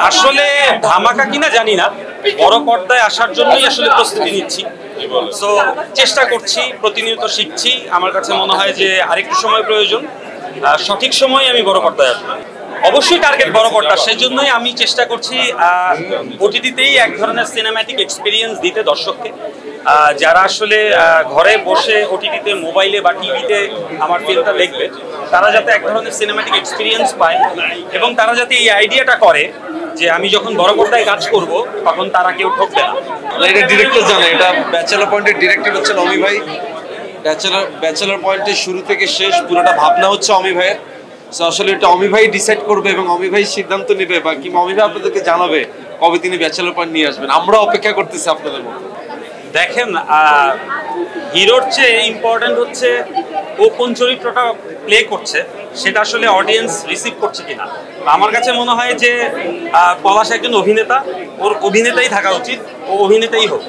আসলে ধামাকা কিনা জানি না, বড় পর্দায় আসার জন্যই আসলে প্রস্তুতি নিচ্ছি। সো চেষ্টা করছি, প্রতিনিয়ত শিখছি। আমার কাছে মনে হয় যে আরেকটু সময় প্রয়োজন, সঠিক সময়ে আমি বড় পর্দায় আসবো। অবশ্যই টার্গেট বড় পর্দা, সেই জন্যই আমি চেষ্টা করছি ওটিটিতেই এক ধরনের সিনেম্যাটিক এক্সপিরিয়েন্স দিতে দর্শককে। যারা আসলে ঘরে বসে ওটিটিতে, মোবাইলে বা টিভিতে আমার ফিল্মটা দেখবে, তারা যাতে এক ধরনের সিনেম্যাটিক এক্সপিরিয়েন্স পায় এবং তারা যাতে এই আইডিয়াটা করে যে আমি যখন বড় পর্দায় কাজ করব তখন তারা কেউ ঠকবে না। এটা ডিরেক্টর জানে, এটা ব্যাচেলর পয়েন্টের ডিরেক্টর হচ্ছে অমি ভাই। ব্যাচেলর পয়েন্টের শুরু থেকে শেষ পুরোটা ভাবনা হচ্ছে অমি ভাইয়ের। আসলে এটা অমি ভাই ডিসাইড করবে এবং অমি ভাই সিদ্ধান্ত নেবে, বা কিংবা অমি ভাই আপনাদেরকে জানাবে কবে তিনি ব্যাচেলর পয়েন্ট নিয়ে আসবেন। আমরা অপেক্ষা করতেছি আপনাদের মতো। দেখেন, হিরোর চেয়ে ইম্পর্টেন্ট হচ্ছে ও কোন চরিত্রটা প্লে করছে, সেটা আসলে অডিয়েন্স রিসিভ করছে কিনা। আমার কাছে মনে হয় যে পলাশ একজন অভিনেতা, ওর অভিনেতাই থাকা উচিত, ও অভিনেতাই হোক।